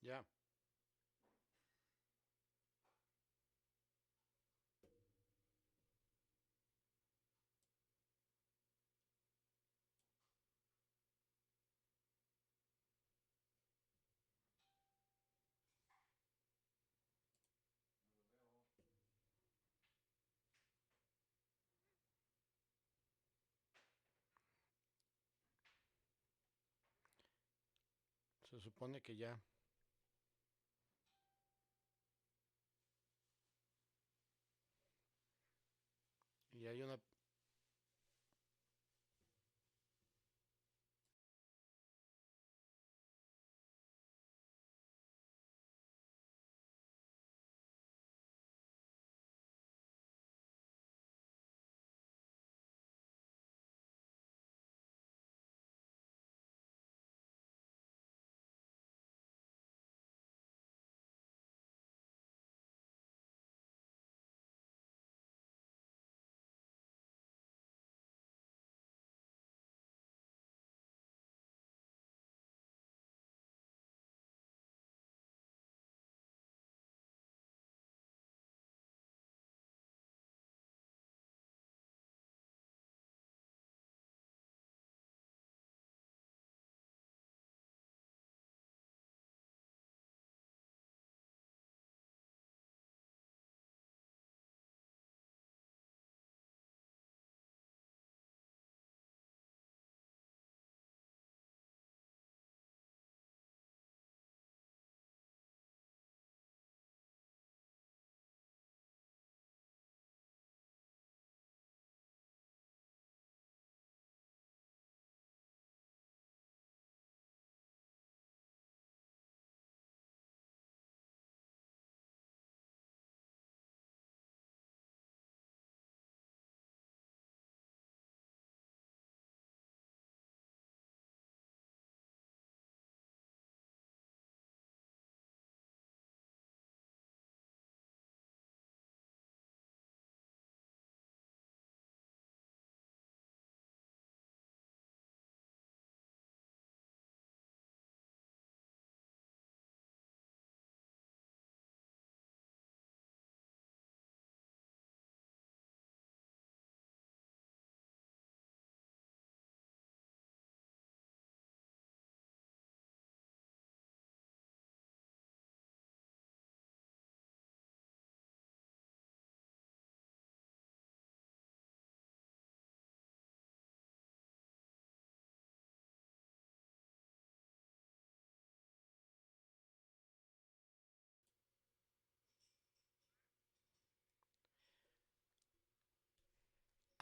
Ya. Se supone que ya. Y hay una.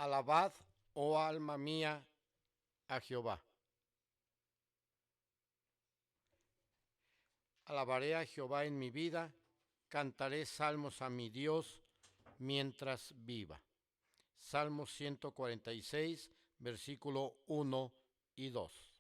Alabad, oh alma mía, a Jehová. Alabaré a Jehová en mi vida, cantaré salmos a mi Dios mientras viva. Salmo 146, versículo 1 y 2.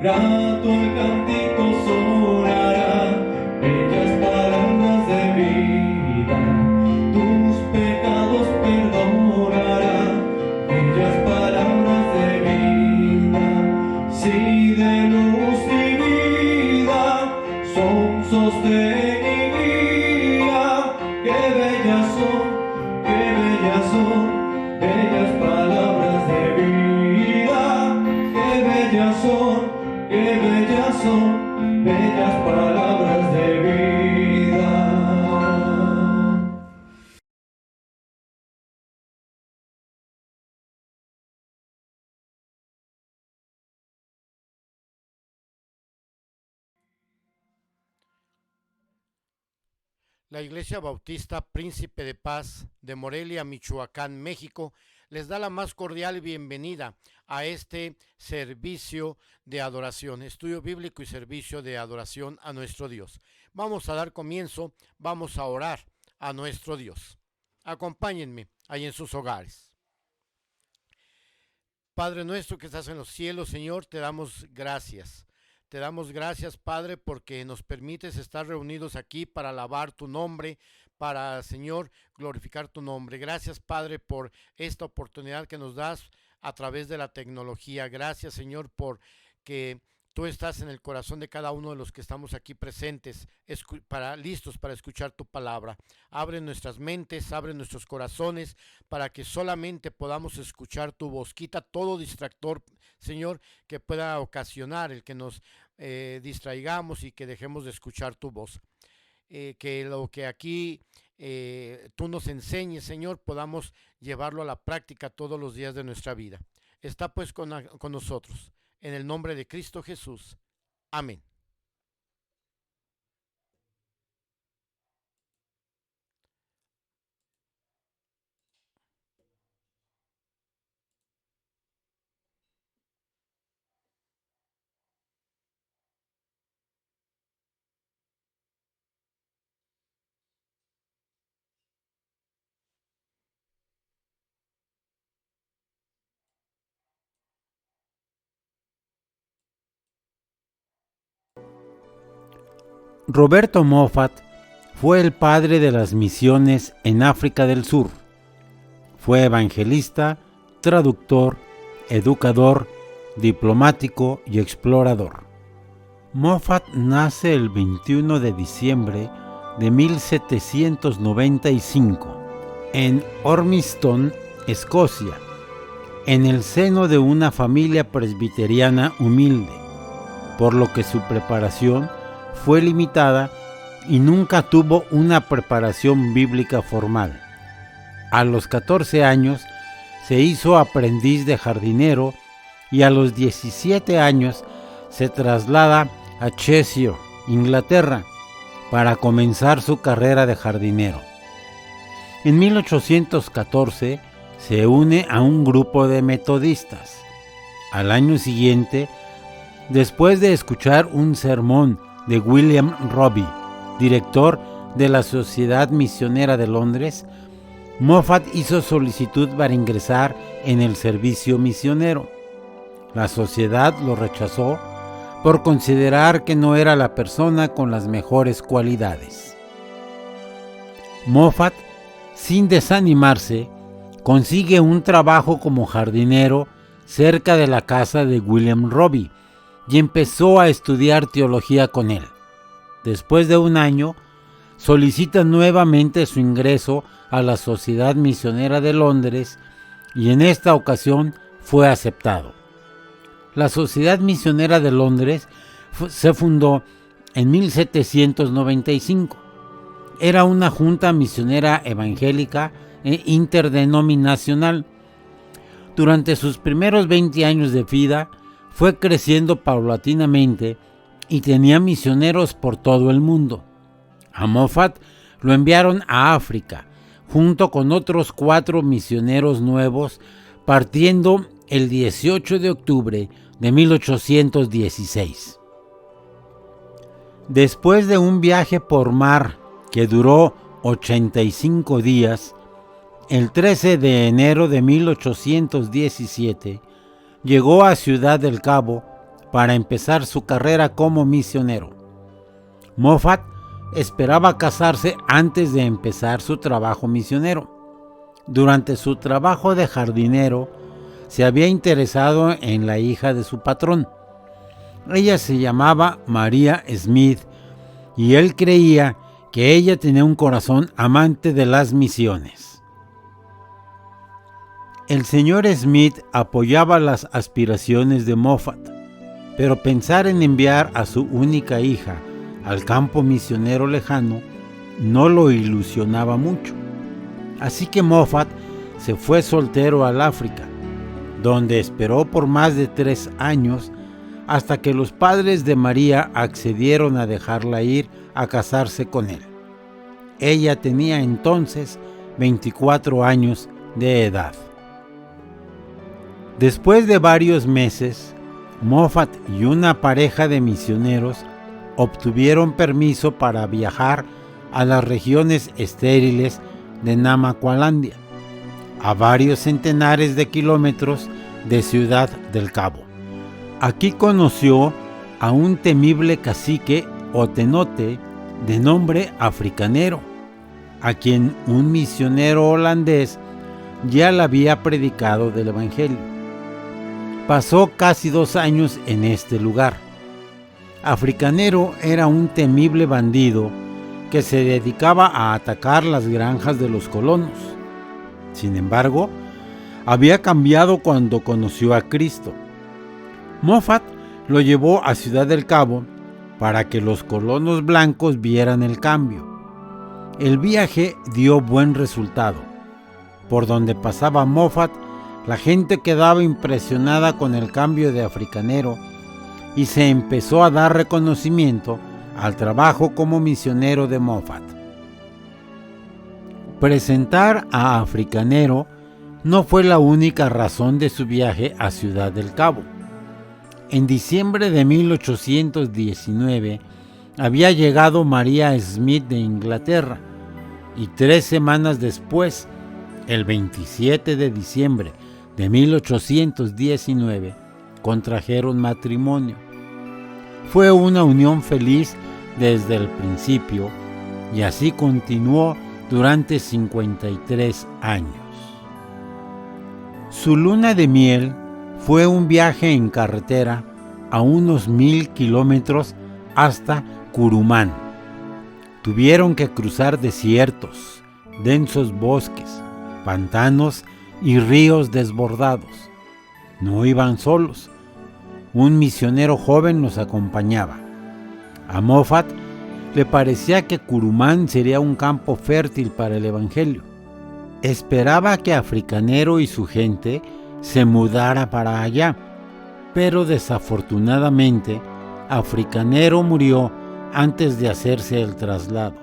Grato el cántico sonará. bellas palabras de vida. Qué bellas son, bellas palabras de vida. La Iglesia Bautista Príncipe de Paz de Morelia, Michoacán, México, les da la más cordial bienvenida a este servicio de adoración, estudio bíblico y servicio de adoración a nuestro Dios. Vamos a dar comienzo, vamos a orar a nuestro Dios. Acompáñenme ahí en sus hogares. Padre nuestro que estás en los cielos, Señor, te damos gracias. Te damos gracias, Padre, porque nos permites estar reunidos aquí para alabar tu nombre, para, Señor, glorificar tu nombre. Gracias, Padre, por esta oportunidad que nos das a través de la tecnología. Gracias, Señor, por que tú estás en el corazón de cada uno de los que estamos aquí presentes, listos para escuchar tu palabra. Abre nuestras mentes, abre nuestros corazones, para que solamente podamos escuchar tu voz. Quita todo distractor, Señor, que pueda ocasionar el que nos distraigamos y que dejemos de escuchar tu voz. Que lo que aquí tú nos enseñes, Señor, podamos llevarlo a la práctica todos los días de nuestra vida. Está pues con nosotros. En el nombre de Cristo Jesús. Amén. Roberto Moffat fue el padre de las misiones en África del Sur. Fue evangelista, traductor, educador, diplomático y explorador. Moffat nace el 21 de diciembre de 1795 en Ormiston, Escocia, en el seno de una familia presbiteriana humilde, por lo que su preparación fue limitada y nunca tuvo una preparación bíblica formal. A los 14 años se hizo aprendiz de jardinero y a los 17 años se traslada a Cheshire, Inglaterra, para comenzar su carrera de jardinero. En 1814 se une a un grupo de metodistas. Al año siguiente, después de escuchar un sermón de William Roby, director de la Sociedad Misionera de Londres, Moffat hizo solicitud para ingresar en el servicio misionero. La sociedad lo rechazó por considerar que no era la persona con las mejores cualidades. Moffat, sin desanimarse, consigue un trabajo como jardinero cerca de la casa de William Roby y empezó a estudiar teología con él. Después de un año, solicita nuevamente su ingreso a la Sociedad Misionera de Londres y en esta ocasión fue aceptado. La Sociedad Misionera de Londres se fundó en 1795. Era una junta misionera evangélica e interdenominacional. Durante sus primeros 20 años de vida, fue creciendo paulatinamente y tenía misioneros por todo el mundo. A Moffat lo enviaron a África, junto con otros 4 misioneros nuevos, partiendo el 18 de octubre de 1816. Después de un viaje por mar que duró 85 días, el 13 de enero de 1817, llegó a Ciudad del Cabo para empezar su carrera como misionero. Moffat esperaba casarse antes de empezar su trabajo misionero. Durante su trabajo de jardinero, se había interesado en la hija de su patrón. Ella se llamaba María Smith y él creía que ella tenía un corazón amante de las misiones. El señor Smith apoyaba las aspiraciones de Moffat, pero pensar en enviar a su única hija al campo misionero lejano no lo ilusionaba mucho. Así que Moffat se fue soltero al África, donde esperó por más de 3 años hasta que los padres de María accedieron a dejarla ir a casarse con él. Ella tenía entonces 24 años de edad. Después de varios meses, Moffat y una pareja de misioneros obtuvieron permiso para viajar a las regiones estériles de Namaqualandia, a varios centenares de kilómetros de Ciudad del Cabo. Aquí conoció a un temible cacique o tenote de nombre Africanero, a quien un misionero holandés ya le había predicado del Evangelio. Pasó casi 2 años en este lugar. Africanero era un temible bandido que se dedicaba a atacar las granjas de los colonos. Sin embargo, había cambiado cuando conoció a Cristo. Moffat lo llevó a Ciudad del Cabo para que los colonos blancos vieran el cambio. El viaje dio buen resultado. Por donde pasaba Moffat, la gente quedaba impresionada con el cambio de Africanero y se empezó a dar reconocimiento al trabajo como misionero de Moffat. Presentar a Africanero no fue la única razón de su viaje a Ciudad del Cabo. En diciembre de 1819 había llegado María Smith de Inglaterra y 3 semanas después, el 27 de diciembre de 1819, contrajeron matrimonio. Fue una unión feliz desde el principio y así continuó durante 53 años. Su luna de miel fue un viaje en carretera a unos 1000 kilómetros hasta Curumán. Tuvieron que cruzar desiertos, densos bosques, pantanos y ríos desbordados. No iban solos. Un misionero joven los acompañaba. A Moffat le parecía que Curumán sería un campo fértil para el Evangelio. Esperaba que Africanero y su gente se mudara para allá, pero desafortunadamente Africanero murió antes de hacerse el traslado.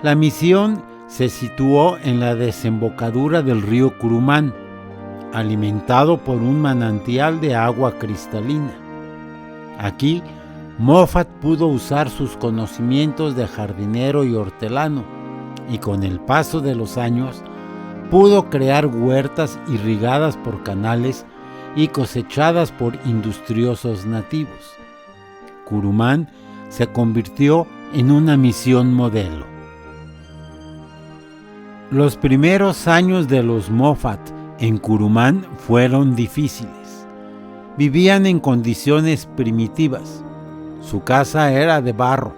La misión se situó en la desembocadura del río Curumán, alimentado por un manantial de agua cristalina. Aquí, Moffat pudo usar sus conocimientos de jardinero y hortelano, y con el paso de los años pudo crear huertas irrigadas por canales y cosechadas por industriosos nativos. Curumán se convirtió en una misión modelo. Los primeros años de los Moffat en Curumán fueron difíciles. Vivían en condiciones primitivas. Su casa era de barro,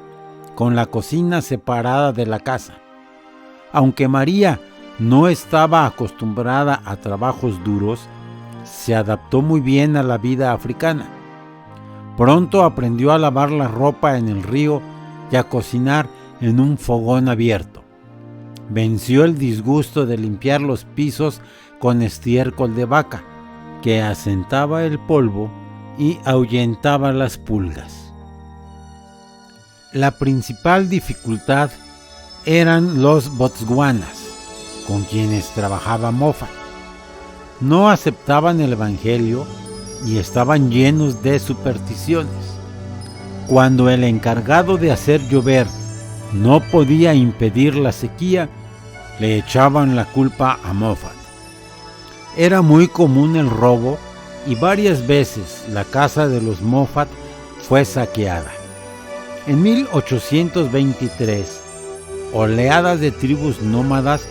con la cocina separada de la casa. Aunque María no estaba acostumbrada a trabajos duros, se adaptó muy bien a la vida africana. Pronto aprendió a lavar la ropa en el río y a cocinar en un fogón abierto. Venció el disgusto de limpiar los pisos con estiércol de vaca, que asentaba el polvo y ahuyentaba las pulgas. La principal dificultad eran los botswanas, con quienes trabajaba Moffat. No aceptaban el Evangelio y estaban llenos de supersticiones. Cuando el encargado de hacer llover no podía impedir la sequía, le echaban la culpa a Moffat. Era muy común el robo y varias veces la casa de los Moffat fue saqueada. En 1823, oleadas de tribus nómadas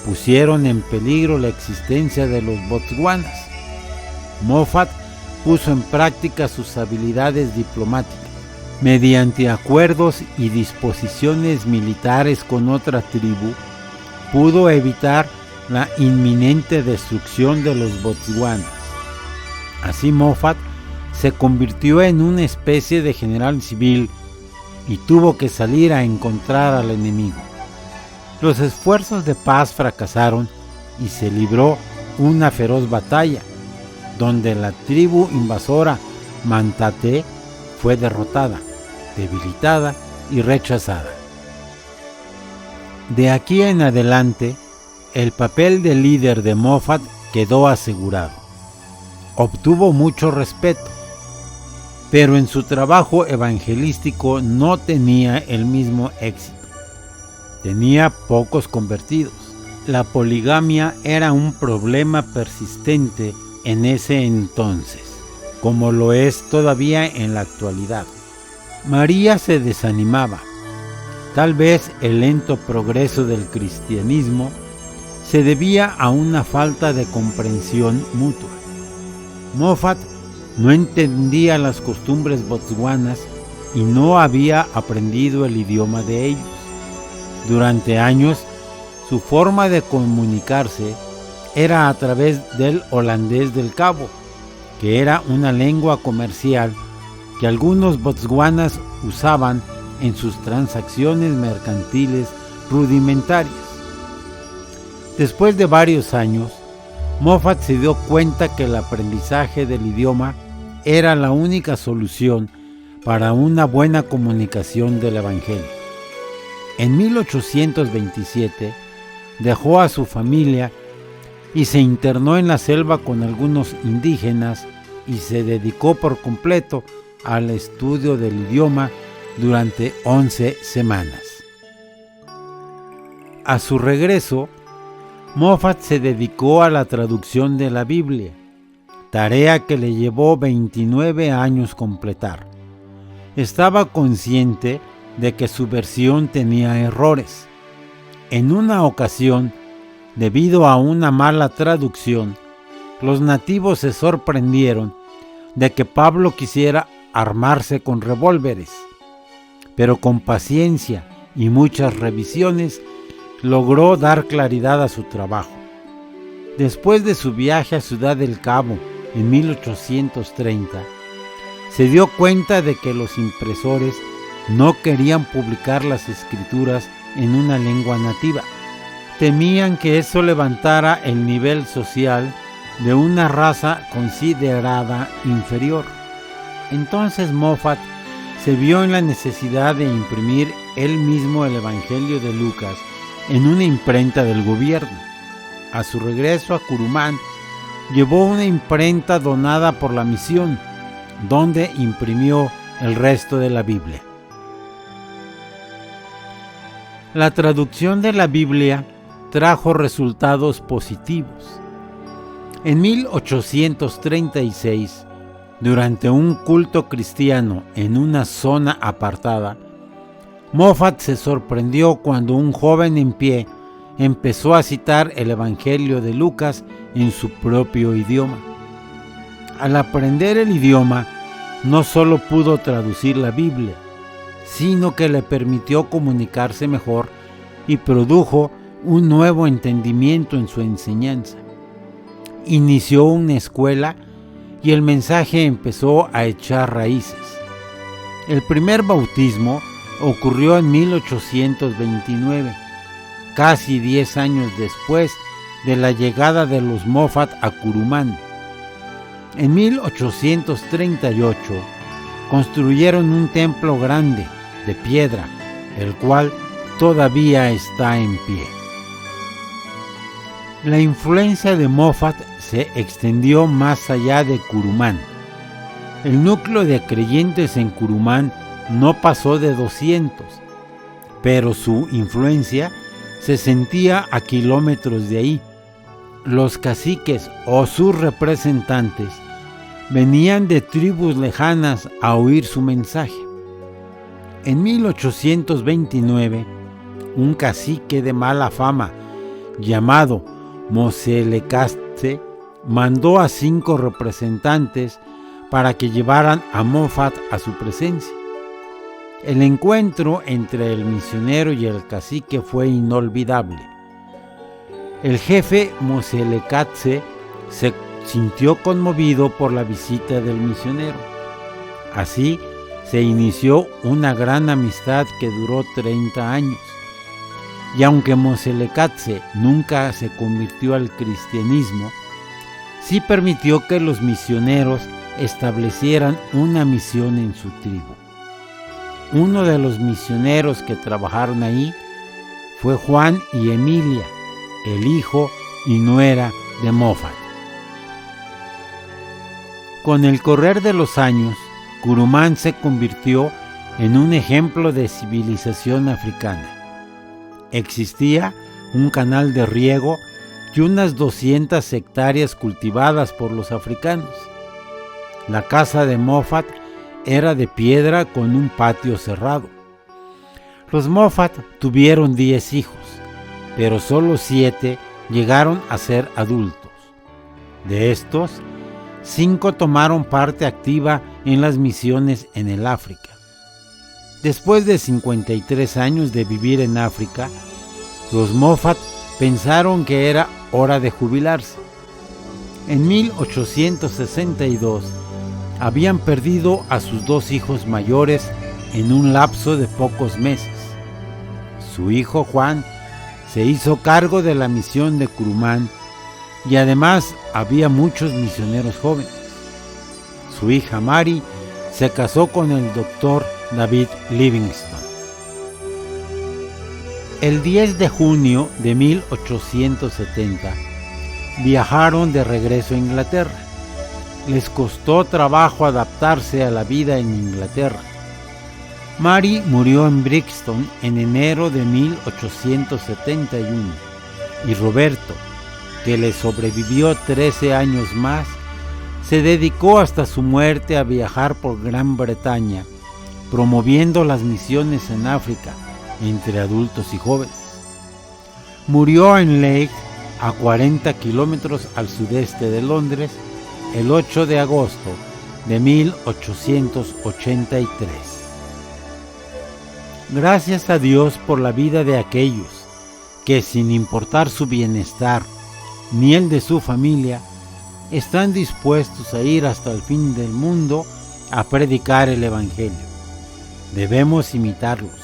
pusieron en peligro la existencia de los botswanas. Moffat puso en práctica sus habilidades diplomáticas. Mediante acuerdos y disposiciones militares con otra tribu, pudo evitar la inminente destrucción de los botswanas. Así Moffat se convirtió en una especie de general civil y tuvo que salir a encontrar al enemigo. Los esfuerzos de paz fracasaron y se libró una feroz batalla, donde la tribu invasora Mantate fue derrotada, debilitada y rechazada. De aquí en adelante, el papel de líder de Moffat quedó asegurado. Obtuvo mucho respeto, pero en su trabajo evangelístico no tenía el mismo éxito. Tenía pocos convertidos. La poligamia era un problema persistente en ese entonces, como lo es todavía en la actualidad. María se desanimaba. Tal vez el lento progreso del cristianismo se debía a una falta de comprensión mutua. Moffat no entendía las costumbres botswanas y no había aprendido el idioma de ellos. Durante años, su forma de comunicarse era a través del holandés del Cabo, que era una lengua comercial que algunos botswanas usaban en sus transacciones mercantiles rudimentarias. Después de varios años, Moffat se dio cuenta que el aprendizaje del idioma era la única solución para una buena comunicación del Evangelio. En 1827 dejó a su familia y se internó en la selva con algunos indígenas y se dedicó por completo al estudio del idioma durante 11 semanas. A su regreso, Moffat se dedicó a la traducción de la Biblia, tarea que le llevó 29 años completar. Estaba consciente de que su versión tenía errores. En una ocasión, debido a una mala traducción, los nativos se sorprendieron de que Pablo quisiera armarse con revólveres, pero con paciencia y muchas revisiones logró dar claridad a su trabajo. Después de su viaje a Ciudad del Cabo en 1830, se dio cuenta de que los impresores no querían publicar las escrituras en una lengua nativa. Temían que eso levantara el nivel social de una raza considerada inferior. Entonces Moffat se vio en la necesidad de imprimir él mismo el Evangelio de Lucas en una imprenta del gobierno. A su regreso a Curumán, llevó una imprenta donada por la misión, donde imprimió el resto de la Biblia. La traducción de la Biblia trajo resultados positivos. En 1836, durante un culto cristiano en una zona apartada, Moffat se sorprendió cuando un joven en pie empezó a citar el Evangelio de Lucas en su propio idioma. Al aprender el idioma, no solo pudo traducir la Biblia, sino que le permitió comunicarse mejor y produjo un nuevo entendimiento en su enseñanza. Inició una escuela y el mensaje empezó a echar raíces. El primer bautismo ocurrió en 1829, casi 10 años después de la llegada de los Moffat a Curumán. En 1838 construyeron un templo grande de piedra, el cual todavía está en pie. La influencia de Moffat se extendió más allá de Curumán. El núcleo de creyentes en Curumán no pasó de 200, pero su influencia se sentía a kilómetros de ahí. Los caciques o sus representantes venían de tribus lejanas a oír su mensaje. En 1829, un cacique de mala fama llamado Moselecaste mandó a 5 representantes para que llevaran a Moffat a su presencia. El encuentro entre el misionero y el cacique fue inolvidable. El jefe Moselekatse se sintió conmovido por la visita del misionero. Así se inició una gran amistad que duró 30 años. Y aunque Moselekatse nunca se convirtió al cristianismo, sí permitió que los misioneros establecieran una misión en su tribu. Uno de los misioneros que trabajaron ahí fue Juan y Emilia, el hijo y nuera de Moffat. Con el correr de los años, Kurumán se convirtió en un ejemplo de civilización africana. Existía un canal de riego y unas 200 hectáreas cultivadas por los africanos. La casa de Moffat era de piedra con un patio cerrado. Los Moffat tuvieron 10 hijos, pero solo 7 llegaron a ser adultos. De estos, 5 tomaron parte activa en las misiones en el África. Después de 53 años de vivir en África, los Moffat pensaron que era hora de jubilarse. En 1862 habían perdido a sus 2 hijos mayores en un lapso de pocos meses. Su hijo Juan se hizo cargo de la misión de Kurumán y además había muchos misioneros jóvenes. Su hija Mary se casó con el doctor David Livingstone. El 10 de junio de 1870 viajaron de regreso a Inglaterra. Les costó trabajo adaptarse a la vida en Inglaterra. Mary murió en Brixton en enero de 1871 y Roberto, que le sobrevivió 13 años más, se dedicó hasta su muerte a viajar por Gran Bretaña, promoviendo las misiones en África entre adultos y jóvenes. Murió en Leigh, a 40 kilómetros al sudeste de Londres, el 8 de agosto de 1883. Gracias a Dios por la vida de aquellos que, sin importar su bienestar ni el de su familia, están dispuestos a ir hasta el fin del mundo a predicar el Evangelio. Debemos imitarlos.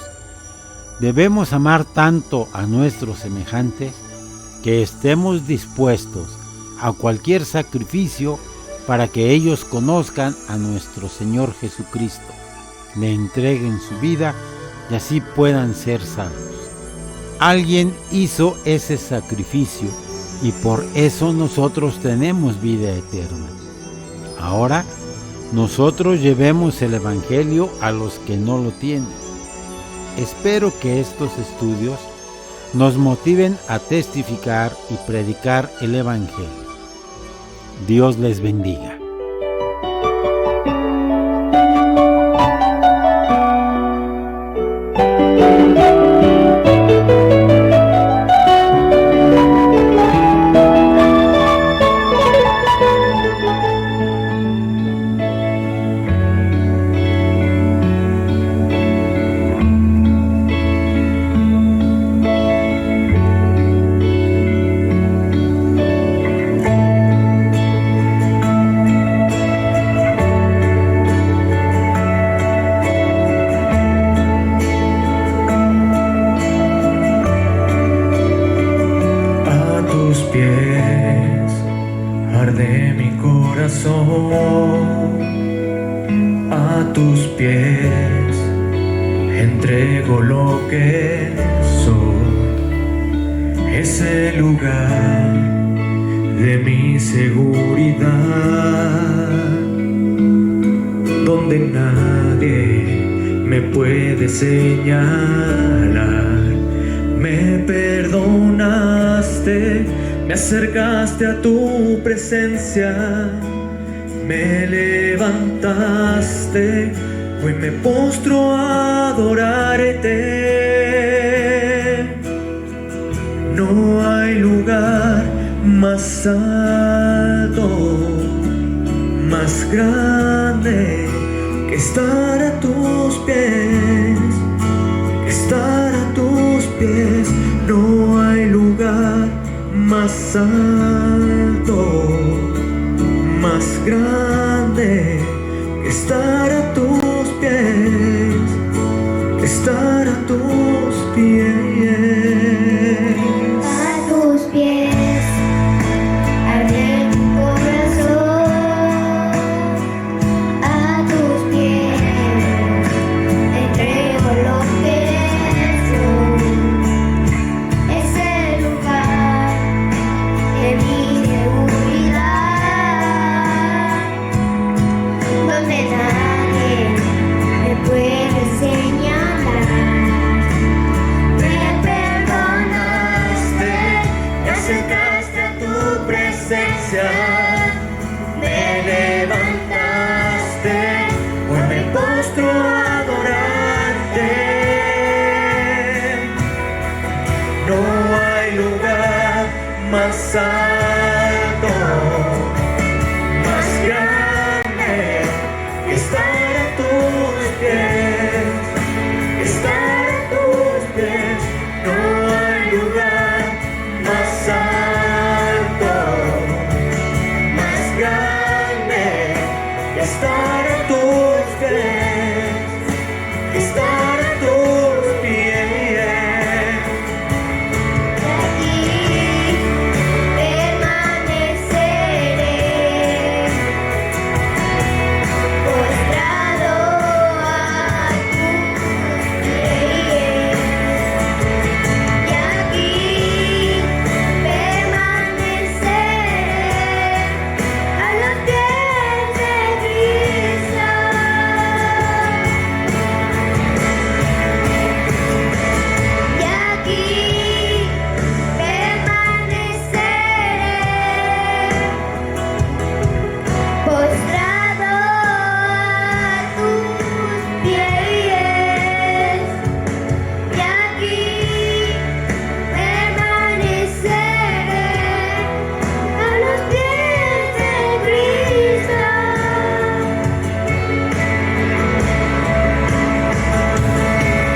Debemos amar tanto a nuestros semejantes que estemos dispuestos a cualquier sacrificio para que ellos conozcan a nuestro Señor Jesucristo, le entreguen su vida y así puedan ser salvos. Alguien hizo ese sacrificio y por eso nosotros tenemos vida eterna. Ahora, nosotros llevemos el Evangelio a los que no lo tienen. Espero que estos estudios nos motiven a testificar y predicar el Evangelio. Dios les bendiga. A tus pies entrego lo que soy, ese lugar de mi seguridad, donde nadie me puede señalar. Me perdonaste, me acercaste a tu presencia, me levantaste, hoy me postro a adorarte. No hay lugar más alto, más grande que estar a tus pies, que estar a tus pies. No hay lugar más alto, más grande, que estar a tus pies, que estar a tus pies. A tus pies, arde mi corazón. A tus pies, entrego lo que soy. Es el lugar de mi seguridad, donde nadie me puede señalar. Me perdonaste, Me acercaste a tu presencia, me levantaste, hoy me postro a adorarte. No hay lugar más alto, más grande, que estar a tus pies, que estar a tus pies. No hay lugar más alto, más grande, que estar a tus pies, que estar a tus pies. aquí permaneceré, postrado a tus pies. Y aquí permaneceré a los pies de Cristo. Y aquí permaneceré, postrado a tus pies. Y aquí permaneceré a los pies de Cristo.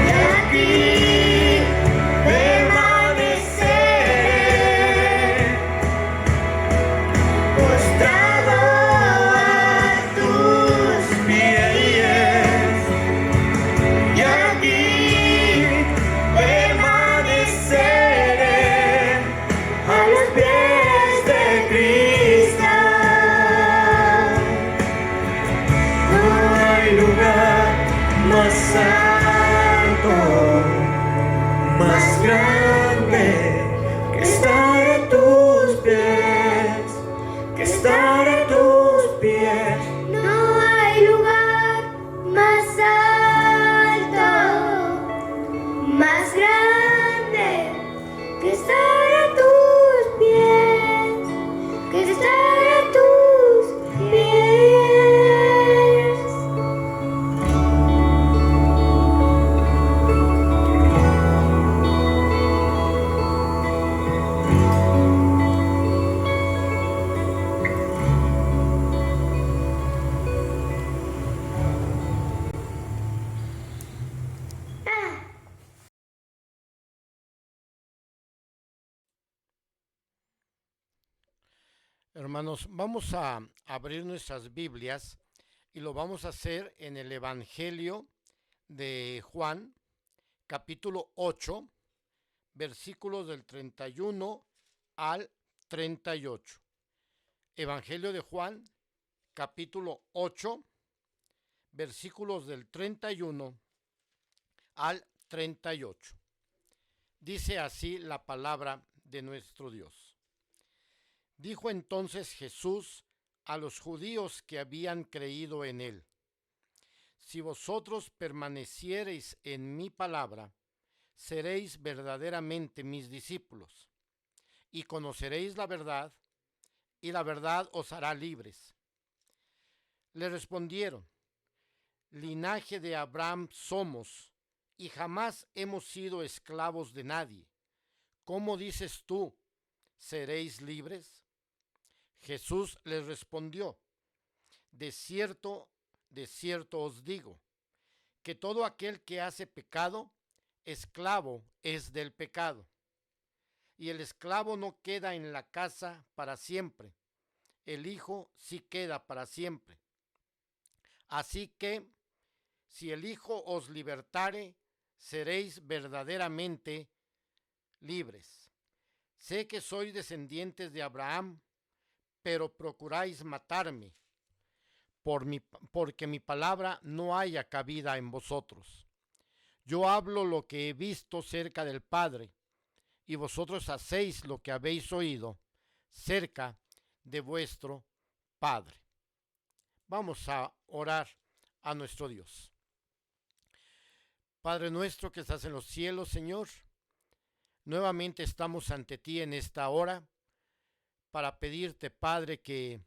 Y aquí permaneceré, postrado a tus Pies. Y aquí permaneceré a los pies de Cristo. No hay lugar más alto, más grande, que estar a tus pies, que estar a tus pies. No hay lugar más alto, más grande, que estar a tus pies, que estar a tus pies. Hermanos, vamos a abrir nuestras Biblias y lo vamos a hacer en el Evangelio de Juan, capítulo 8, versículos del 31 al 38. Evangelio de Juan, capítulo 8, versículos del 31 al 38. Dice así la palabra de nuestro Dios. Dijo entonces Jesús a los judíos que habían creído en él: si vosotros permaneciereis en mi palabra, seréis verdaderamente mis discípulos, y conoceréis la verdad, y la verdad os hará libres. Le respondieron: linaje de Abraham somos, y jamás hemos sido esclavos de nadie. ¿Cómo dices tú, seréis libres? Jesús les respondió: de cierto os digo, que todo aquel que hace pecado, esclavo es del pecado. y el esclavo no queda en la casa para siempre, el Hijo sí queda para siempre. Así que, si el Hijo os libertare, seréis verdaderamente libres. Sé que sois descendientes de Abraham, pero procuráis matarme, porque mi palabra no haya cabida en vosotros. Yo hablo lo que he visto cerca del Padre, y vosotros hacéis lo que habéis oído cerca de vuestro Padre. Vamos a orar a nuestro Dios. Padre nuestro que estás en los cielos, Señor, nuevamente estamos ante ti en esta hora para pedirte, Padre, que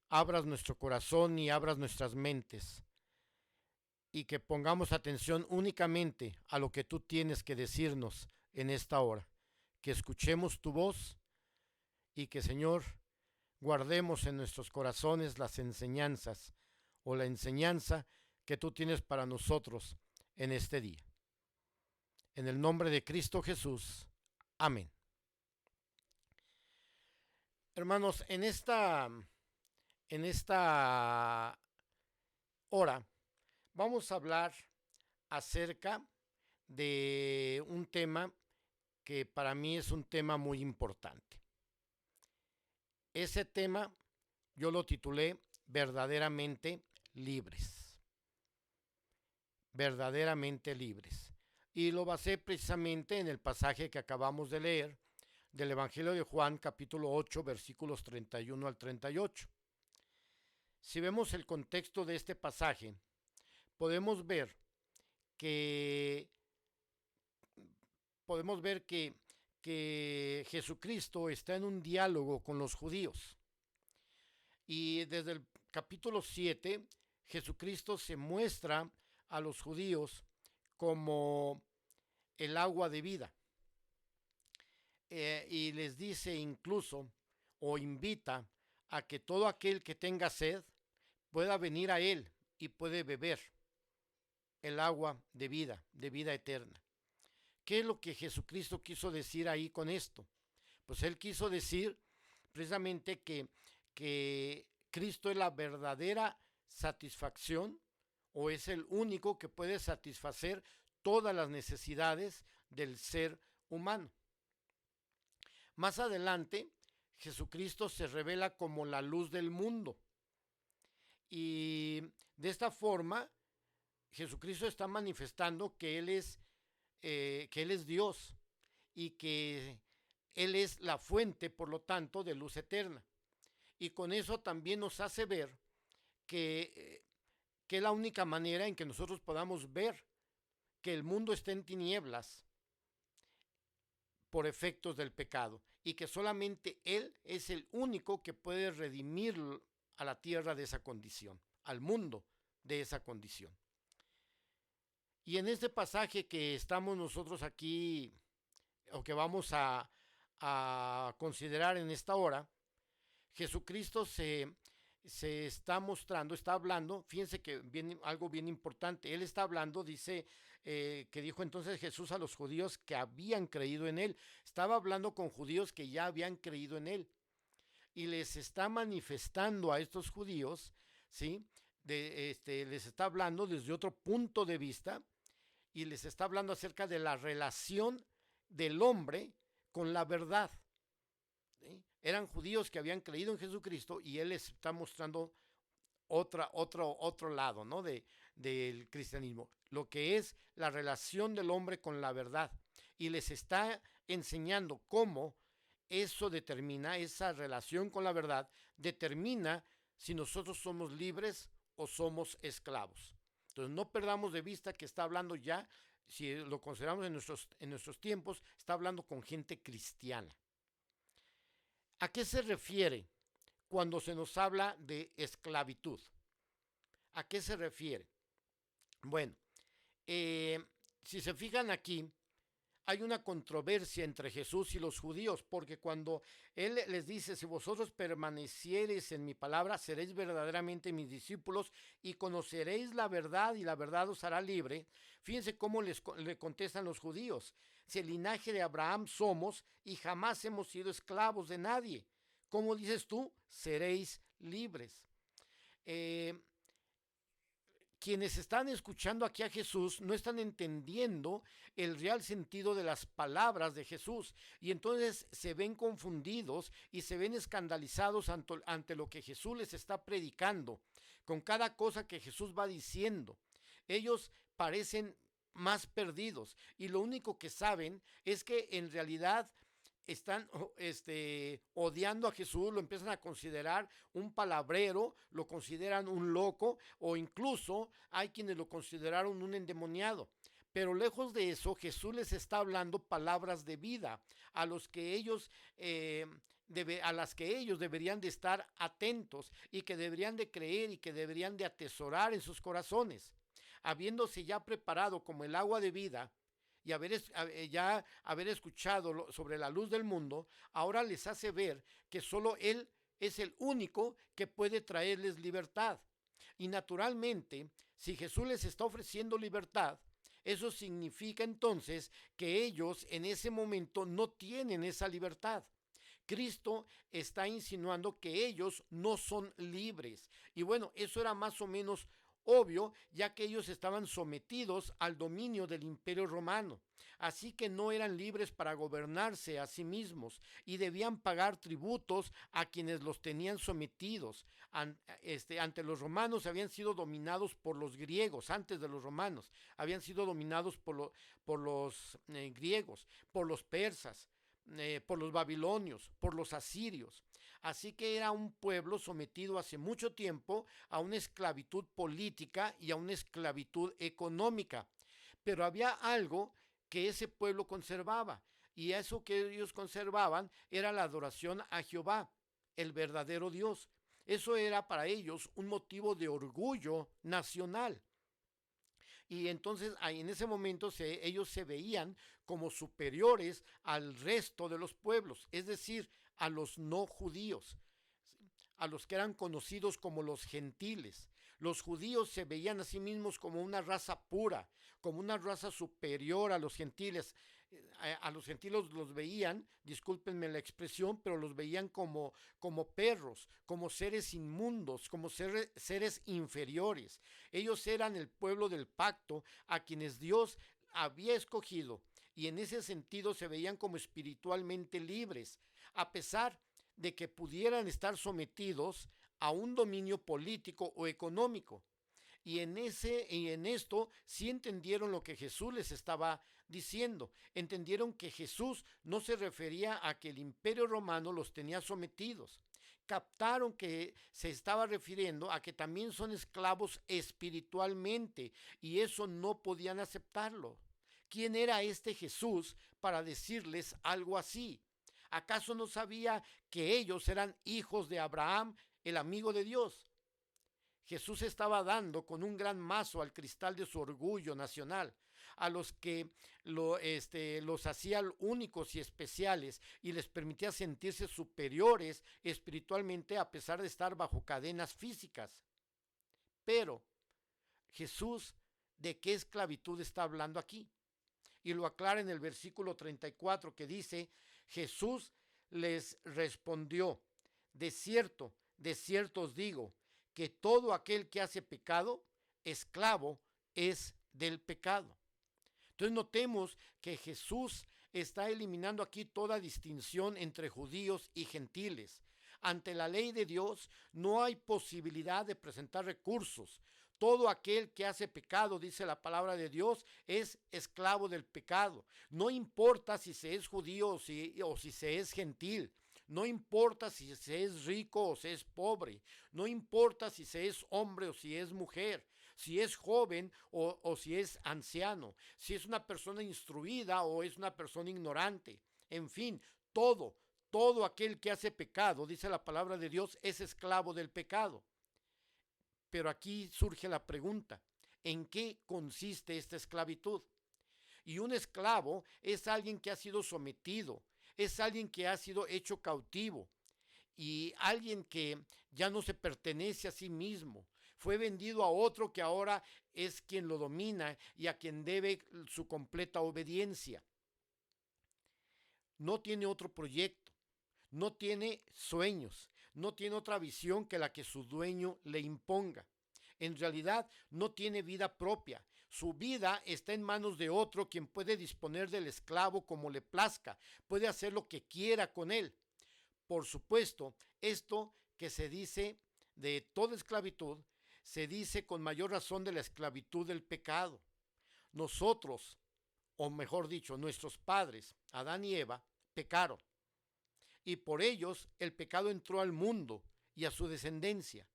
abras nuestro corazón y abras nuestras mentes y que pongamos atención únicamente a lo que tú tienes que decirnos en esta hora. Que escuchemos tu voz y que, Señor, guardemos en nuestros corazones las enseñanzas o la enseñanza que tú tienes para nosotros en este día. En el nombre de Cristo Jesús. Amén. Hermanos, en esta hora vamos a hablar acerca de un tema que para mí es un tema muy importante. Ese tema yo lo titulé Verdaderamente libres. Verdaderamente libres. Y lo basé precisamente en el pasaje que acabamos de leer del Evangelio de Juan, capítulo 8, versículos 31 al 38. Si vemos el contexto de este pasaje, podemos ver que Jesucristo está en un diálogo con los judíos. Y desde el capítulo 7, Jesucristo se muestra a los judíos como el agua de vida. Y les dice incluso, o invita a que todo aquel que tenga sed pueda venir a él y puede beber el agua de vida eterna. ¿Qué es lo que Jesucristo quiso decir ahí con esto? Pues él quiso decir precisamente que Cristo es la verdadera satisfacción o es el único que puede satisfacer todas las necesidades del ser humano. Más adelante, Jesucristo se revela como la luz del mundo. Y de esta forma, Jesucristo está manifestando que Él es Dios y que Él es la fuente, por lo tanto, de luz eterna. Y con eso también nos hace ver que es la única manera en que nosotros podamos ver que el mundo está en tinieblas por efectos del pecado y que solamente Él es el único que puede redimir a la tierra de esa condición, al mundo de esa condición. Y en este pasaje que estamos nosotros aquí, o que vamos a considerar en esta hora, Jesucristo se está mostrando, está hablando, fíjense que viene algo bien importante, Él está hablando, dice que dijo entonces Jesús a los judíos que habían creído en Él, estaba hablando con judíos que ya habían creído en Él, y les está manifestando a estos judíos, ¿sí? Les está hablando desde otro punto de vista, y les está hablando acerca de la relación del hombre con la verdad. ¿Sí? Eran judíos que habían creído en Jesucristo y Él les está mostrando otro lado, ¿no? del cristianismo, lo que es la relación del hombre con la verdad. Y les está enseñando cómo eso determina, esa relación con la verdad, determina si nosotros somos libres o somos esclavos. Entonces no perdamos de vista que está hablando ya, si lo consideramos en nuestros tiempos, está hablando con gente cristiana. ¿A qué se refiere cuando se nos habla de esclavitud? ¿A qué se refiere? Bueno, si se fijan aquí, hay una controversia entre Jesús y los judíos, porque cuando Él les dice, si vosotros permaneciereis en mi palabra, seréis verdaderamente mis discípulos y conoceréis la verdad y la verdad os hará libre. Fíjense cómo le contestan los judíos. Si el linaje de Abraham somos y jamás hemos sido esclavos de nadie. ¿Cómo dices tú? Seréis libres. Quienes están escuchando aquí a Jesús no están entendiendo el real sentido de las palabras de Jesús y entonces se ven confundidos y se ven escandalizados ante lo que Jesús les está predicando, con cada cosa que Jesús va diciendo. Ellos parecen más perdidos y lo único que saben es que en realidad están odiando a Jesús, lo empiezan a considerar un palabrero, lo consideran un loco o incluso hay quienes lo consideraron un endemoniado. Pero lejos de eso, Jesús les está hablando palabras de vida a los que ellos a las que ellos deberían de estar atentos y que deberían de creer y que deberían de atesorar en sus corazones. Habiéndose ya preparado como el agua de vida, y haber escuchado sobre la luz del mundo, ahora les hace ver que solo Él es el único que puede traerles libertad. Y naturalmente, si Jesús les está ofreciendo libertad, eso significa entonces que ellos en ese momento no tienen esa libertad. Cristo está insinuando que ellos no son libres. Y bueno, eso era más o menos obvio, ya que ellos estaban sometidos al dominio del Imperio Romano, así que no eran libres para gobernarse a sí mismos y debían pagar tributos a quienes los tenían sometidos. Ante los romanos habían sido dominados por los griegos, antes de los romanos, habían sido dominados por los griegos, por los persas, por los babilonios, por los asirios. Así que era un pueblo sometido hace mucho tiempo a una esclavitud política y a una esclavitud económica. Pero había algo que ese pueblo conservaba, y eso que ellos conservaban era la adoración a Jehová, el verdadero Dios. Eso era para ellos un motivo de orgullo nacional. Y entonces en ese momento ellos se veían como superiores al resto de los pueblos, es decir, a los no judíos, a los que eran conocidos como los gentiles. Los judíos se veían a sí mismos como una raza pura, como una raza superior a los gentiles. A los gentiles los veían, discúlpenme la expresión, pero los veían como perros, como seres inmundos, como seres inferiores. Ellos eran el pueblo del pacto a quienes Dios había escogido y en ese sentido se veían como espiritualmente libres, a pesar de que pudieran estar sometidos a un dominio político o económico. Y en esto sí entendieron lo que Jesús les estaba diciendo. Entendieron que Jesús no se refería a que el Imperio Romano los tenía sometidos. Captaron que se estaba refiriendo a que también son esclavos espiritualmente y eso no podían aceptarlo. ¿Quién era este Jesús para decirles algo así? ¿Acaso no sabía que ellos eran hijos de Abraham, el amigo de Dios? Jesús estaba dando con un gran mazo al cristal de su orgullo nacional, a los que los hacía únicos y especiales y les permitía sentirse superiores espiritualmente a pesar de estar bajo cadenas físicas. Pero Jesús, ¿de qué esclavitud está hablando aquí? Y lo aclara en el versículo 34 que dice, Jesús les respondió, de cierto os digo, que todo aquel que hace pecado, esclavo es del pecado. Entonces notemos que Jesús está eliminando aquí toda distinción entre judíos y gentiles. Ante la ley de Dios no hay posibilidad de presentar recursos. Todo aquel que hace pecado, dice la palabra de Dios, es esclavo del pecado. No importa si se es judío o si se es gentil. No importa si se es rico o se es pobre. No importa si se es hombre o si es mujer. Si es joven o si es anciano. Si es una persona instruida o es una persona ignorante. En fin, todo aquel que hace pecado, dice la palabra de Dios, es esclavo del pecado. Pero aquí surge la pregunta, ¿en qué consiste esta esclavitud? Y un esclavo es alguien que ha sido sometido, es alguien que ha sido hecho cautivo y alguien que ya no se pertenece a sí mismo. Fue vendido a otro que ahora es quien lo domina y a quien debe su completa obediencia. no tiene otro proyecto, no tiene sueños, no tiene otra visión que la que su dueño le imponga. En realidad no tiene vida propia. Su vida está en manos de otro quien puede disponer del esclavo como le plazca, puede hacer lo que quiera con él. Por supuesto, esto que se dice de toda esclavitud, se dice con mayor razón de la esclavitud del pecado. Nosotros, o mejor dicho, nuestros padres, Adán y Eva, pecaron. Y por ellos el pecado entró al mundo y a su descendencia.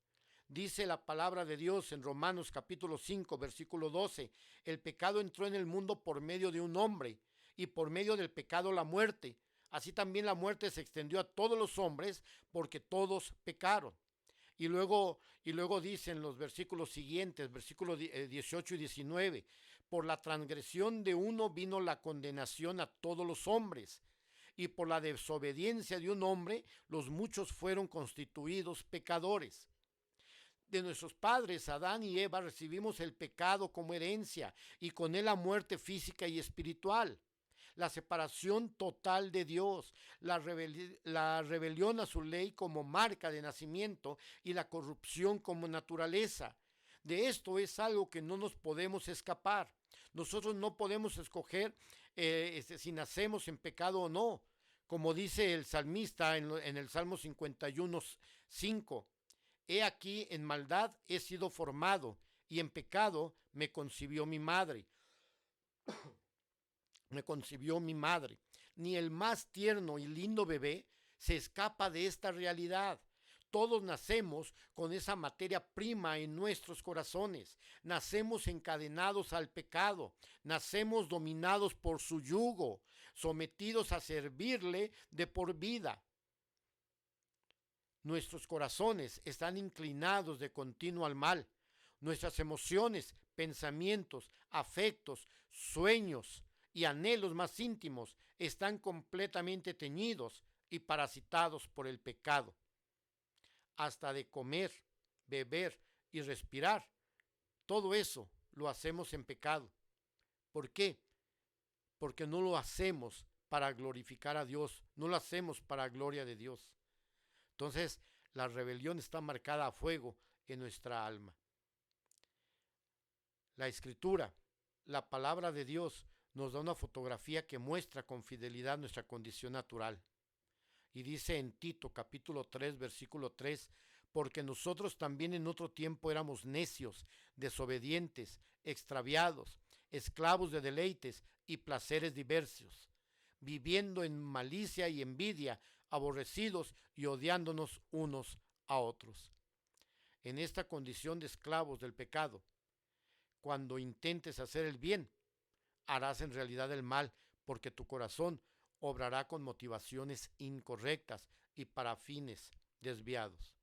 Dice la palabra de Dios en Romanos capítulo 5, versículo 12, el pecado entró en el mundo por medio de un hombre, y por medio del pecado la muerte. Así también la muerte se extendió a todos los hombres, porque todos pecaron. Y luego dicen los versículos siguientes, versículos 18 y 19, por la transgresión de uno vino la condenación a todos los hombres, y por la desobediencia de un hombre los muchos fueron constituidos pecadores. De nuestros padres, Adán y Eva, recibimos el pecado como herencia y con él la muerte física y espiritual, la separación total de Dios, la rebelión a su ley como marca de nacimiento y la corrupción como naturaleza. De esto es algo que no nos podemos escapar. Nosotros no podemos escoger si nacemos en pecado o no, como dice el salmista en el Salmo 51:5. He aquí en maldad he sido formado, y en pecado me concibió mi madre. Me concibió mi madre. Ni el más tierno y lindo bebé se escapa de esta realidad. Todos nacemos con esa materia prima en nuestros corazones. Nacemos encadenados al pecado. Nacemos dominados por su yugo, sometidos a servirle de por vida. Nuestros corazones están inclinados de continuo al mal. Nuestras emociones, pensamientos, afectos, sueños y anhelos más íntimos están completamente teñidos y parasitados por el pecado. Hasta de comer, beber y respirar, todo eso lo hacemos en pecado. ¿Por qué? Porque no lo hacemos para glorificar a Dios, no lo hacemos para gloria de Dios. Entonces, la rebelión está marcada a fuego en nuestra alma. La Escritura, la palabra de Dios, nos da una fotografía que muestra con fidelidad nuestra condición natural. Y dice en Tito capítulo 3, versículo 3, porque nosotros también en otro tiempo éramos necios, desobedientes, extraviados, esclavos de deleites y placeres diversos, viviendo en malicia y envidia, aborrecidos y odiándonos unos a otros. En esta condición de esclavos del pecado, cuando intentes hacer el bien, harás en realidad el mal, porque tu corazón obrará con motivaciones incorrectas y para fines desviados.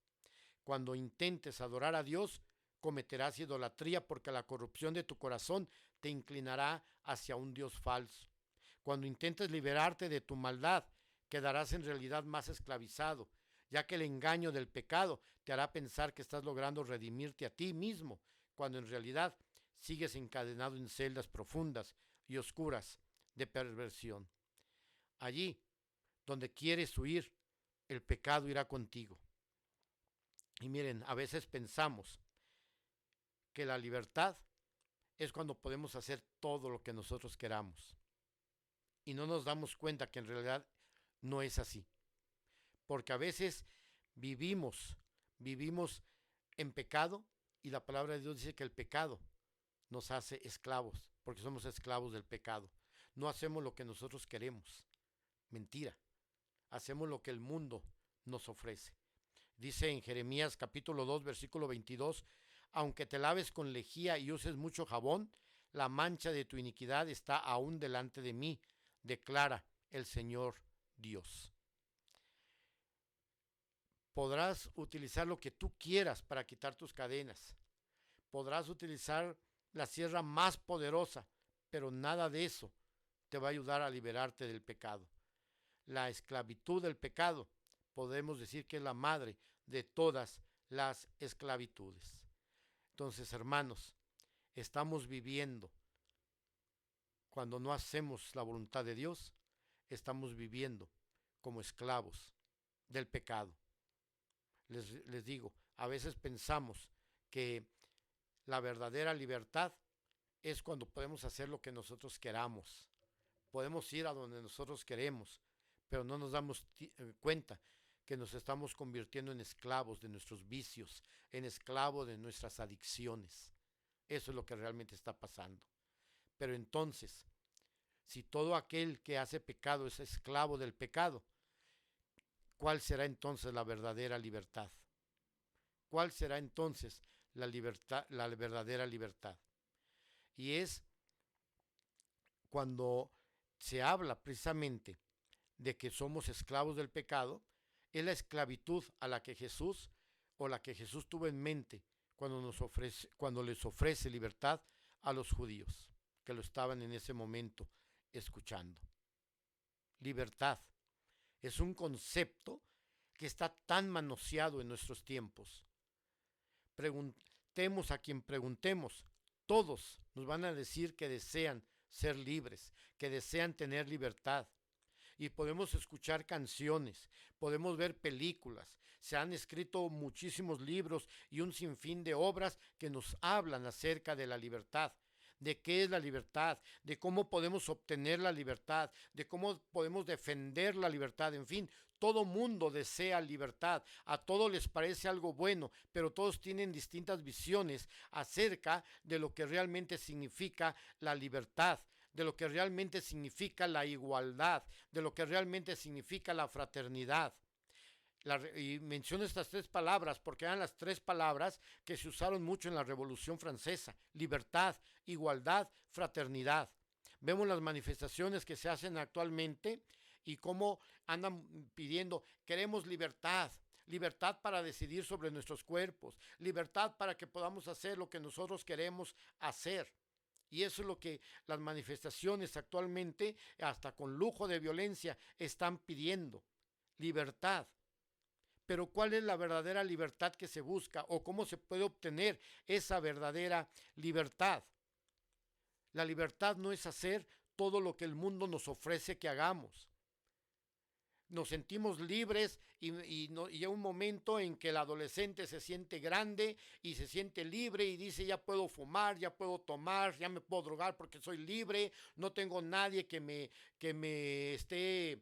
Cuando intentes adorar a Dios, cometerás idolatría, porque la corrupción de tu corazón te inclinará hacia un Dios falso. Cuando intentes liberarte de tu maldad, quedarás en realidad más esclavizado, ya que el engaño del pecado te hará pensar que estás logrando redimirte a ti mismo, cuando en realidad sigues encadenado en celdas profundas y oscuras de perversión. Allí, donde quieres huir, el pecado irá contigo. Y miren, a veces pensamos que la libertad es cuando podemos hacer todo lo que nosotros queramos. Y no nos damos cuenta que en realidad no es así. Porque a veces vivimos en pecado, y la palabra de Dios dice que el pecado nos hace esclavos, porque somos esclavos del pecado. No hacemos lo que nosotros queremos. Mentira. Hacemos lo que el mundo nos ofrece. Dice en Jeremías capítulo 2, versículo 22, aunque te laves con lejía y uses mucho jabón, la mancha de tu iniquidad está aún delante de mí, declara el Señor Dios. Podrás utilizar lo que tú quieras para quitar tus cadenas. Podrás utilizar la sierra más poderosa, pero nada de eso te va a ayudar a liberarte del pecado. La esclavitud del pecado, podemos decir que es la madre de todas las esclavitudes. Entonces, hermanos, estamos viviendo cuando no hacemos la voluntad de Dios, estamos viviendo como esclavos del pecado. Les digo, a veces pensamos que la verdadera libertad es cuando podemos hacer lo que nosotros queramos. Podemos ir a donde nosotros queremos, pero no nos damos cuenta que nos estamos convirtiendo en esclavos de nuestros vicios, en esclavos de nuestras adicciones. Eso es lo que realmente está pasando. Pero entonces, si todo aquel que hace pecado es esclavo del pecado, ¿cuál será entonces la verdadera libertad? ¿Cuál será entonces la libertad, la verdadera libertad? Y es cuando se habla precisamente de que somos esclavos del pecado, es la esclavitud a la que Jesús o la que Jesús tuvo en mente cuando les ofrece libertad a los judíos que lo estaban en ese momento escuchando. Libertad es un concepto que está tan manoseado en nuestros tiempos. Preguntemos a quien preguntemos, todos nos van a decir que desean ser libres, que desean tener libertad. Y podemos escuchar canciones, podemos ver películas, se han escrito muchísimos libros y un sinfín de obras que nos hablan acerca de la libertad, de qué es la libertad, de cómo podemos obtener la libertad, de cómo podemos defender la libertad, en fin, todo mundo desea libertad, a todos les parece algo bueno, pero todos tienen distintas visiones acerca de lo que realmente significa la libertad, de lo que realmente significa la igualdad, de lo que realmente significa la fraternidad. Y menciono estas tres palabras porque eran las tres palabras que se usaron mucho en la Revolución Francesa: libertad, igualdad, fraternidad. Vemos las manifestaciones que se hacen actualmente y cómo andan pidiendo: queremos libertad, libertad para decidir sobre nuestros cuerpos, libertad para que podamos hacer lo que nosotros queremos hacer. Y eso es lo que las manifestaciones actualmente, hasta con lujo de violencia, están pidiendo: libertad. Pero ¿cuál es la verdadera libertad que se busca o cómo se puede obtener esa verdadera libertad? La libertad no es hacer todo lo que el mundo nos ofrece que hagamos. Nos sentimos libres y llega un momento en que el adolescente se siente grande y se siente libre y dice: ya puedo fumar, ya puedo tomar, ya me puedo drogar porque soy libre, no tengo nadie que me esté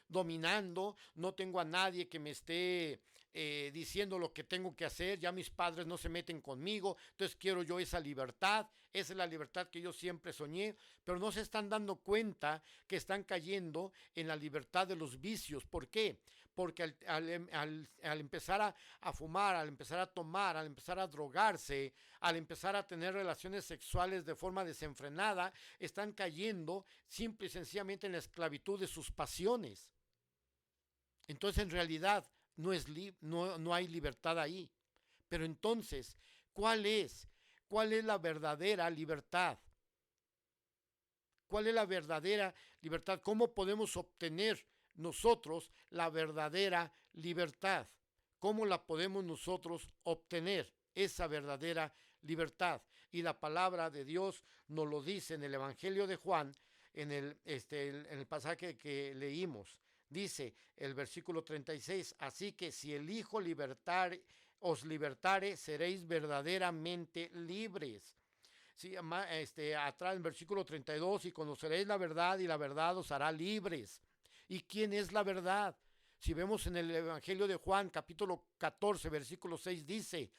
dominando, no tengo a nadie que me esté diciendo lo que tengo que hacer, ya mis padres no se meten conmigo, entonces quiero yo esa libertad. Esa es la libertad que yo siempre soñé, pero no se están dando cuenta que están cayendo en la libertad de los vicios. ¿Por qué? Porque al empezar a fumar, al empezar a tomar, al empezar a drogarse, al empezar a tener relaciones sexuales de forma desenfrenada, están cayendo simple y sencillamente en la esclavitud de sus pasiones. Entonces, en realidad no hay libertad ahí. Pero entonces, ¿cuál es la verdadera libertad? ¿Cuál es la verdadera libertad? ¿Cómo podemos obtener nosotros la verdadera libertad? ¿Cómo la podemos nosotros obtener, esa verdadera libertad? Y la palabra de Dios nos lo dice en el Evangelio de Juan, en el pasaje que leímos. Dice el versículo 36: así que si el Hijo os libertare, seréis verdaderamente libres. Sí, atrás en el versículo 32: y conoceréis la verdad y la verdad os hará libres. ¿Y quién es la verdad? Si vemos en el Evangelio de Juan, capítulo 14, versículo 6, dice: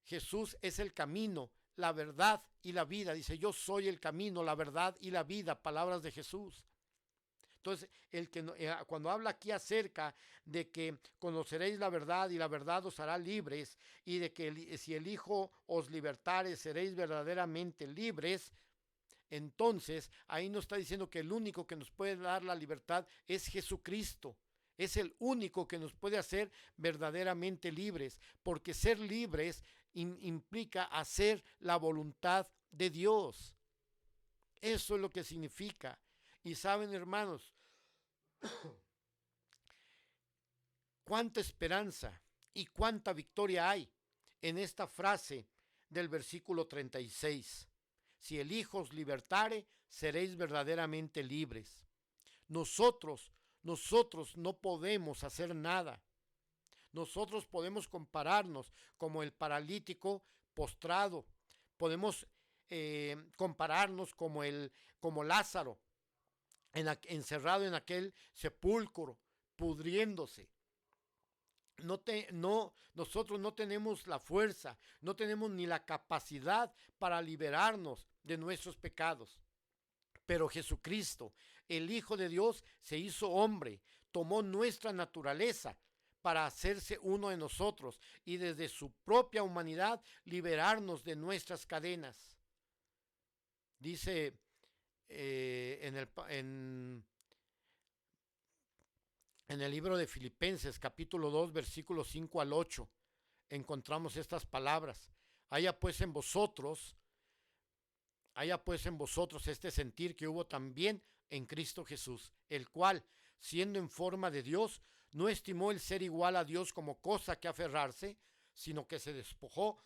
Jesús es el camino, la verdad y la vida. Dice: yo soy el camino, la verdad y la vida. Palabras de Jesús. Entonces, cuando habla aquí acerca de que conoceréis la verdad y la verdad os hará libres, y de que si el Hijo os libertare, seréis verdaderamente libres, entonces ahí nos está diciendo que el único que nos puede dar la libertad es Jesucristo. Es el único que nos puede hacer verdaderamente libres, porque ser libres implica hacer la voluntad de Dios. Eso es lo que significa. Y saben, hermanos, cuánta esperanza y cuánta victoria hay en esta frase del versículo 36. Si el Hijo os libertare, seréis verdaderamente libres. Nosotros no podemos hacer nada. Nosotros podemos compararnos como el paralítico postrado. Podemos compararnos como Lázaro, encerrado en aquel sepulcro, pudriéndose. Nosotros no tenemos la fuerza, no tenemos ni la capacidad para liberarnos de nuestros pecados. Pero Jesucristo, el Hijo de Dios, se hizo hombre, tomó nuestra naturaleza para hacerse uno de nosotros y desde su propia humanidad liberarnos de nuestras cadenas. Dice en el libro de Filipenses, capítulo 2, versículos 5 al 8, encontramos estas palabras. Haya pues en vosotros este sentir que hubo también en Cristo Jesús, el cual, siendo en forma de Dios, no estimó el ser igual a Dios como cosa que aferrarse, sino que se despojó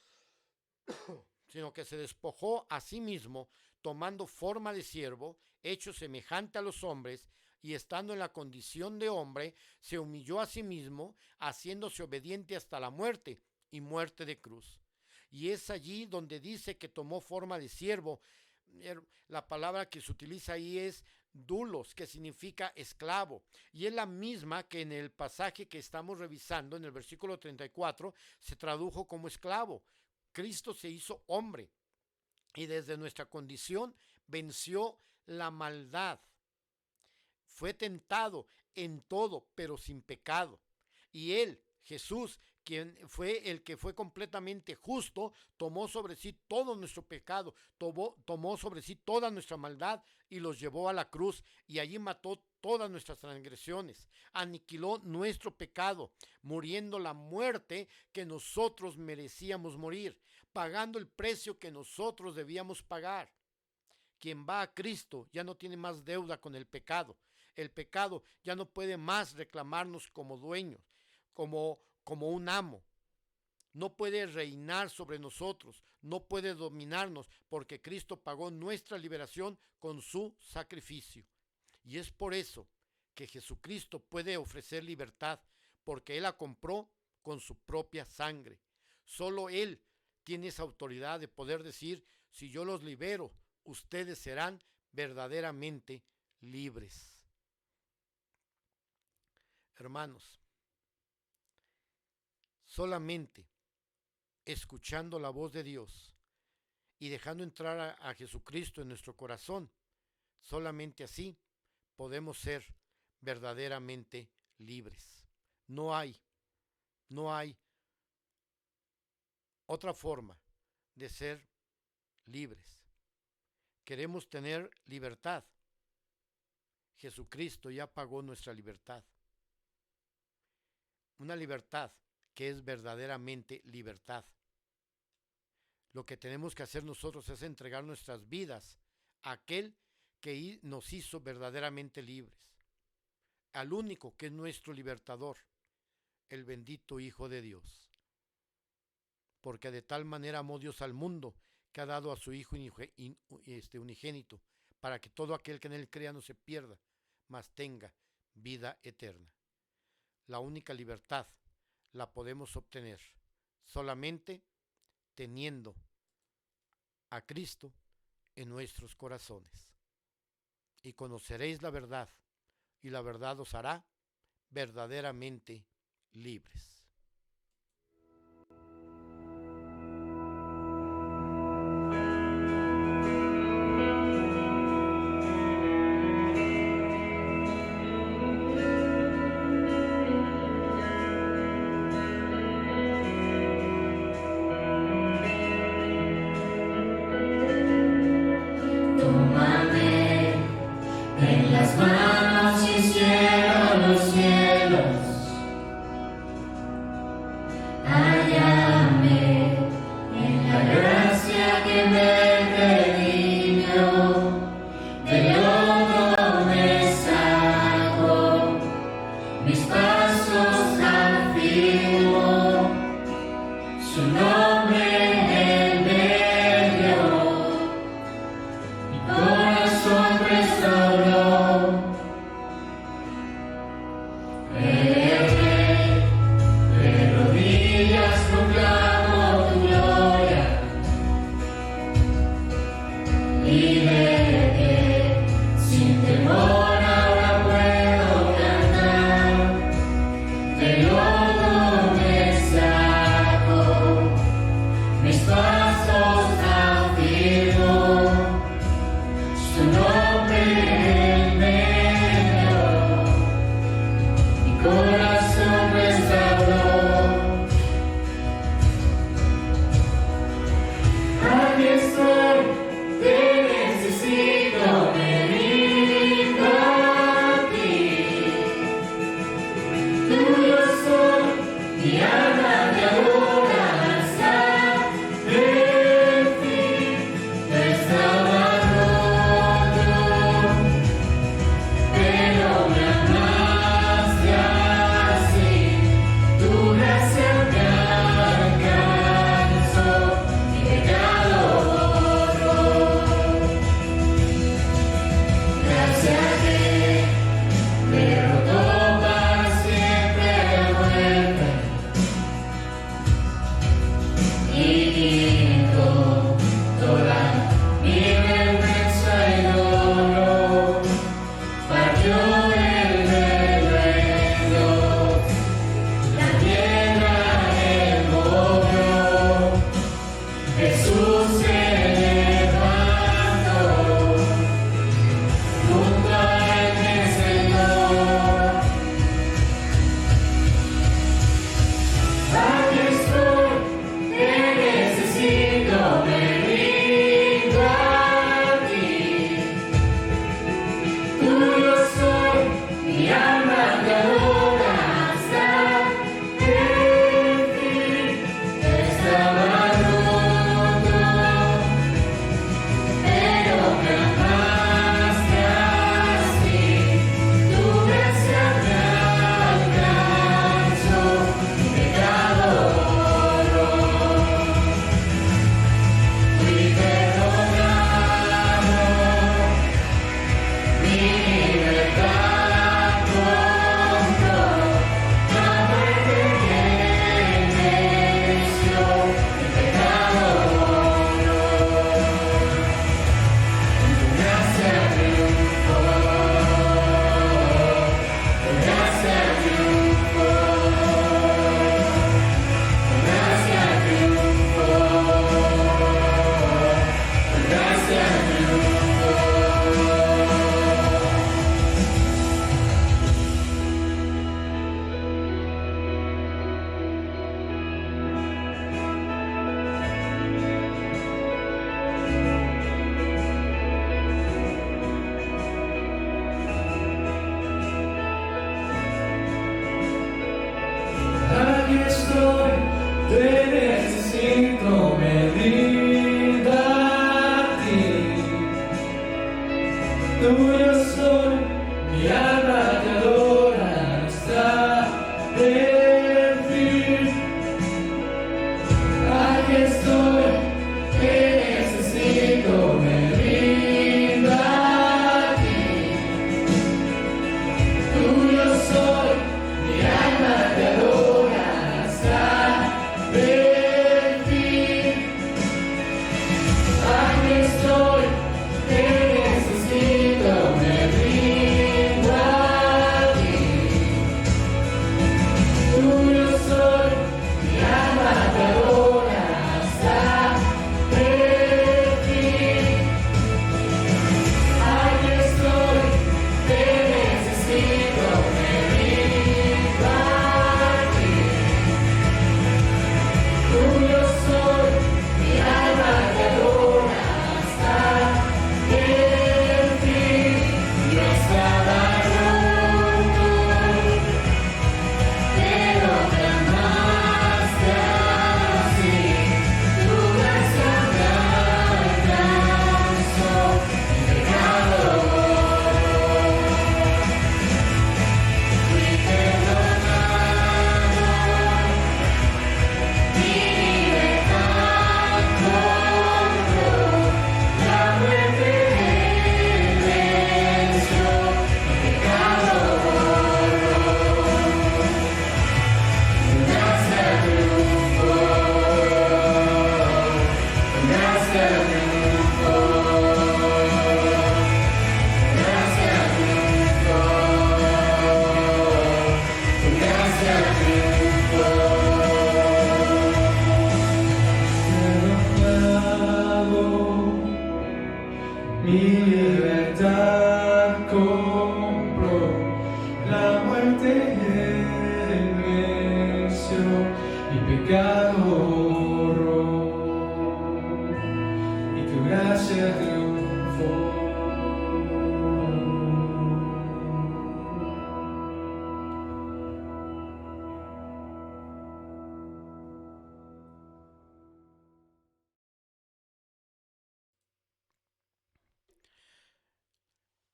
a sí mismo, tomando forma de siervo, hecho semejante a los hombres, y estando en la condición de hombre, se humilló a sí mismo, haciéndose obediente hasta la muerte, y muerte de cruz. Y es allí donde dice que tomó forma de siervo. La palabra que se utiliza ahí es doulos, que significa esclavo, y es la misma que en el pasaje que estamos revisando, en el versículo 34, se tradujo como esclavo. Cristo se hizo hombre, y desde nuestra condición venció la maldad. Fue tentado en todo, pero sin pecado. Y él, Jesús, quien fue el que fue completamente justo, tomó sobre sí todo nuestro pecado, tomó sobre sí toda nuestra maldad y los llevó a la cruz, y allí mató todas nuestras transgresiones, aniquiló nuestro pecado, muriendo la muerte que nosotros merecíamos morir, pagando el precio que nosotros debíamos pagar. Quien va a Cristo ya no tiene más deuda con el pecado. El pecado ya no puede más reclamarnos como dueños, como un amo. No puede reinar sobre nosotros, no puede dominarnos, porque Cristo pagó nuestra liberación con su sacrificio. Y es por eso que Jesucristo puede ofrecer libertad, porque Él la compró con su propia sangre. Solo Él tiene esa autoridad de poder decir: si yo los libero, ustedes serán verdaderamente libres. Hermanos, solamente escuchando la voz de Dios y dejando entrar a Jesucristo en nuestro corazón, solamente así podemos ser verdaderamente libres. No hay otra forma de ser libres. Queremos tener libertad. Jesucristo ya pagó nuestra libertad. Una libertad que es verdaderamente libertad. Lo que tenemos que hacer nosotros es entregar nuestras vidas a aquel que nos hizo verdaderamente libres, al único que es nuestro libertador, el bendito Hijo de Dios. Porque de tal manera amó Dios al mundo, que ha dado a su Hijo unigénito, para que todo aquel que en él crea no se pierda, mas tenga vida eterna. La única libertad la podemos obtener solamente teniendo a Cristo en nuestros corazones. Y conoceréis la verdad, y la verdad os hará verdaderamente libres. En las manos hicieron los cielos,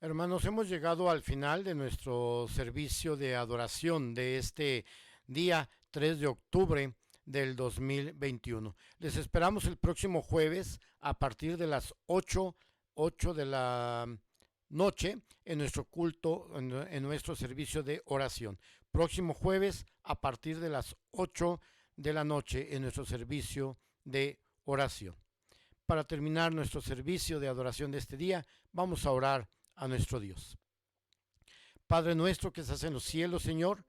Hermanos, hemos llegado al final de nuestro servicio de adoración de este día 3 de octubre del 2021. Les esperamos el próximo jueves a partir de las 8 de la noche en nuestro culto, en nuestro servicio de oración. Próximo jueves a partir de las 8 de la noche en nuestro servicio de oración. Para terminar nuestro servicio de adoración de este día, vamos a orar a nuestro Dios. Padre nuestro que estás en los cielos, Señor,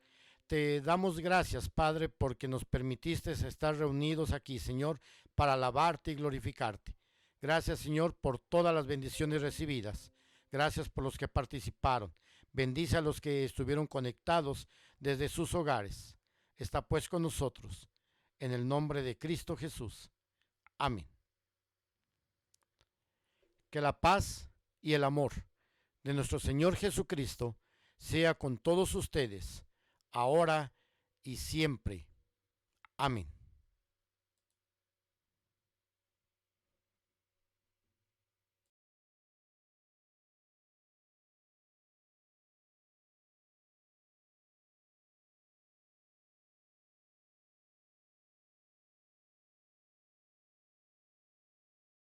te damos gracias, Padre, porque nos permitiste estar reunidos aquí, Señor, para alabarte y glorificarte. Gracias, Señor, por todas las bendiciones recibidas. Gracias por los que participaron. Bendice a los que estuvieron conectados desde sus hogares. Está pues con nosotros. En el nombre de Cristo Jesús. Amén. Que la paz y el amor de nuestro Señor Jesucristo sea con todos ustedes, ahora y siempre. Amén.